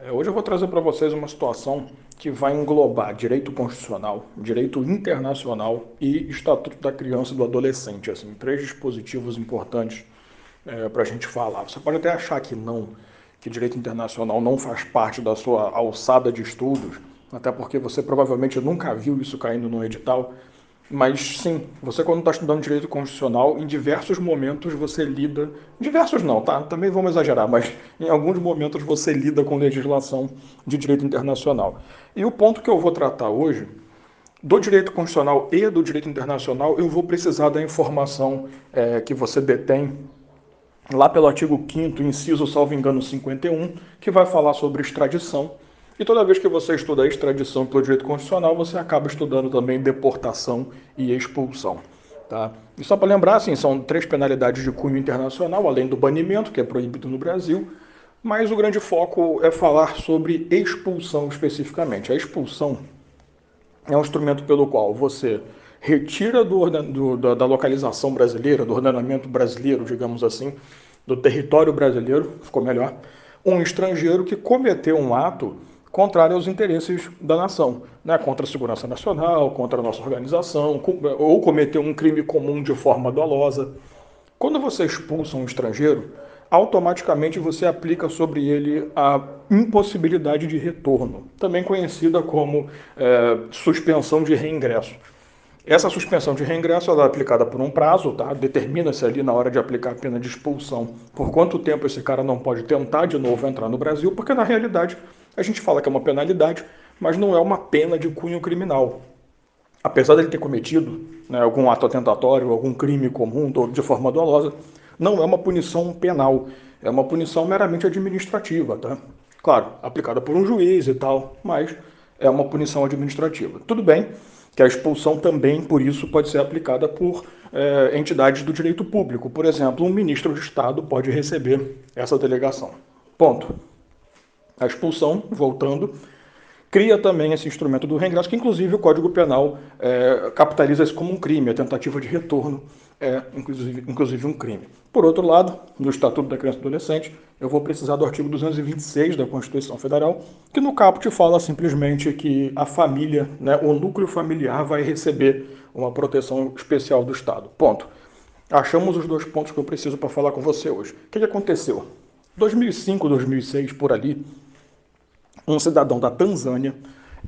Hoje eu vou trazer para vocês uma situação que vai englobar direito constitucional, direito internacional e Estatuto da Criança e do Adolescente, assim, três dispositivos importantes para a gente falar. Você pode até achar que não, que direito internacional não faz parte da sua alçada de estudos, até porque você provavelmente nunca viu isso caindo no edital, mas sim, você quando está estudando direito constitucional, em diversos momentos você lida. Diversos não, tá? Também vamos exagerar, mas em alguns momentos você lida com legislação de direito internacional. E o ponto que eu vou tratar hoje, do direito constitucional e do direito internacional, eu vou precisar da informação que você detém lá pelo artigo 5º, inciso, salvo engano, 51, que vai falar sobre extradição. E toda vez que você estuda a extradição pelo direito constitucional, você acaba estudando também deportação e expulsão. Tá? E só para lembrar, assim, são três penalidades de cunho internacional, além do banimento, que é proibido no Brasil, mas o grande foco é falar sobre expulsão especificamente. A expulsão é um instrumento pelo qual você retira da localização brasileira, do ordenamento brasileiro, digamos assim, do território brasileiro, ficou melhor, um estrangeiro que cometeu um ato contrário aos interesses da nação, né? Contra a segurança nacional, contra a nossa organização, ou cometeu um crime comum de forma dolosa. Quando você expulsa um estrangeiro, automaticamente você aplica sobre ele a impossibilidade de retorno, também conhecida como suspensão de reingresso. Essa suspensão de reingresso ela é aplicada por um prazo, tá? Determina-se ali na hora de aplicar a pena de expulsão por quanto tempo esse cara não pode tentar de novo entrar no Brasil, porque na realidade a gente fala que é uma penalidade, mas não é uma pena de cunho criminal. Apesar dele ter cometido, né, algum ato atentatório, algum crime comum de forma dolosa, não é uma punição penal, é uma punição meramente administrativa, tá? Claro, aplicada por um juiz e tal, mas é uma punição administrativa. Tudo bem que a expulsão também, por isso, pode ser aplicada por entidades do direito público. Por exemplo, um ministro de Estado pode receber essa delegação. Ponto. A expulsão, voltando, cria também esse instrumento do reingresso, que inclusive o Código Penal capitaliza isso como um crime, a tentativa de retorno é inclusive um crime. Por outro lado, no Estatuto da Criança e do Adolescente, eu vou precisar do artigo 226 da Constituição Federal, que no caput fala simplesmente que a família, né, o núcleo familiar vai receber uma proteção especial do Estado. Ponto. Achamos os dois pontos que eu preciso para falar com você hoje. O que aconteceu? 2005, 2006, por ali, um cidadão da Tanzânia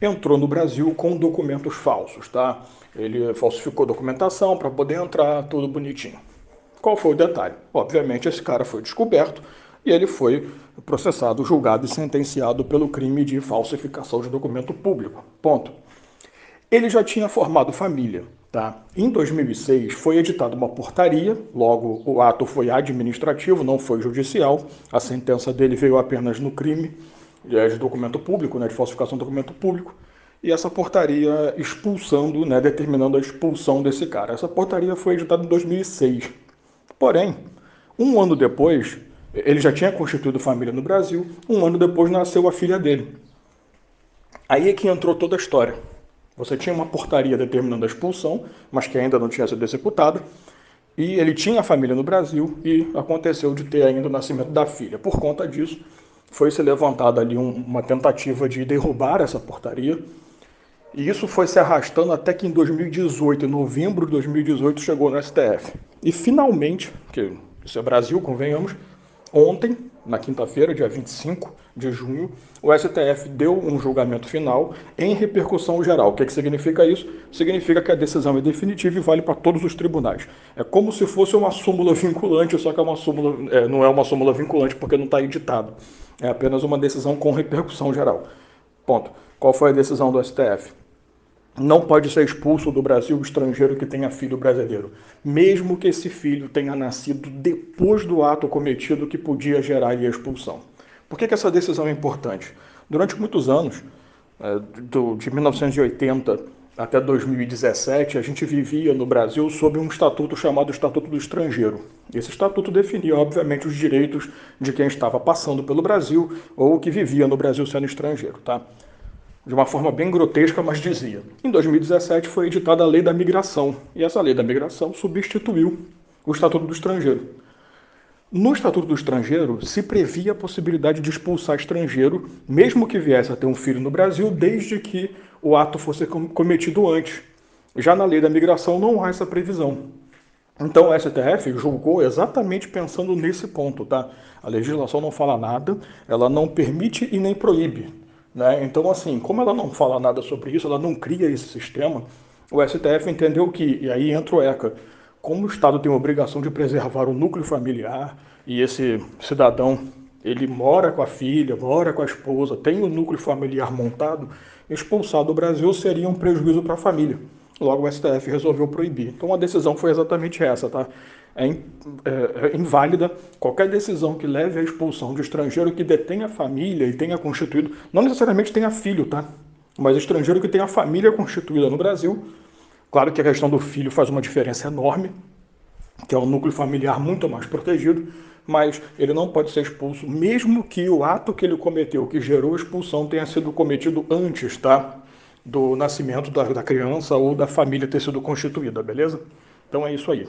entrou no Brasil com documentos falsos, tá? Ele falsificou documentação para poder entrar, tudo bonitinho. Qual foi o detalhe? Obviamente, esse cara foi descoberto e ele foi processado, julgado e sentenciado pelo crime de falsificação de documento público. Ponto. Ele já tinha formado família, tá? Em 2006 foi editada uma portaria, logo o ato foi administrativo, não foi judicial. A sentença dele veio apenas no crime de documento público, né, de falsificação de documento público, e essa portaria expulsando, né, determinando a expulsão desse cara. Essa portaria foi editada em 2006. Porém, um ano depois, ele já tinha constituído família no Brasil, um ano depois nasceu a filha dele. Aí é que entrou toda a história. Você tinha uma portaria determinando a expulsão, mas que ainda não tinha sido executada, e ele tinha a família no Brasil e aconteceu de ter ainda o nascimento da filha. Por conta disso, foi se levantada ali uma tentativa de derrubar essa portaria, e isso foi se arrastando até que em 2018, em novembro de 2018, chegou no STF. E finalmente, porque isso é Brasil, convenhamos, ontem, na quinta-feira, dia 25 de junho, o STF deu um julgamento final em repercussão geral. O que significa isso? Significa que a decisão é definitiva e vale para todos os tribunais. É como se fosse uma súmula vinculante, só que não é uma súmula vinculante porque não está editado. É apenas uma decisão com repercussão geral. Ponto. Qual foi a decisão do STF? Não pode ser expulso do Brasil o estrangeiro que tenha filho brasileiro, mesmo que esse filho tenha nascido depois do ato cometido que podia gerar a expulsão. Por que essa decisão é importante? Durante muitos anos, de 1980 até 2017, a gente vivia no Brasil sob um estatuto chamado Estatuto do Estrangeiro. Esse estatuto definia, obviamente, os direitos de quem estava passando pelo Brasil ou que vivia no Brasil sendo estrangeiro, tá? De uma forma bem grotesca, mas dizia. Em 2017 foi editada a Lei da Migração, e essa Lei da Migração substituiu o Estatuto do Estrangeiro. No Estatuto do Estrangeiro, se previa a possibilidade de expulsar estrangeiro, mesmo que viesse a ter um filho no Brasil, desde que o ato fosse cometido antes. Já na lei da migração não há essa previsão. Então o STF julgou exatamente pensando nesse ponto, tá? A legislação não fala nada, ela não permite e nem proíbe, né? Então, assim, como ela não fala nada sobre isso, ela não cria esse sistema, o STF entendeu que, e aí entra o ECA, como o Estado tem a obrigação de preservar o núcleo familiar, e esse cidadão, ele mora com a filha, mora com a esposa, tem o núcleo familiar montado, expulsar do Brasil seria um prejuízo para a família. Logo, o STF resolveu proibir. Então, a decisão foi exatamente essa, tá? É inválida qualquer decisão que leve à expulsão de estrangeiro que detenha família e tenha constituído, não necessariamente tenha filho, tá? Mas estrangeiro que tenha família constituída no Brasil. Claro que a questão do filho faz uma diferença enorme, que é um núcleo familiar muito mais protegido, mas ele não pode ser expulso, mesmo que o ato que ele cometeu, que gerou a expulsão, tenha sido cometido antes, tá? Do nascimento da criança ou da família ter sido constituída, beleza? Então é isso aí.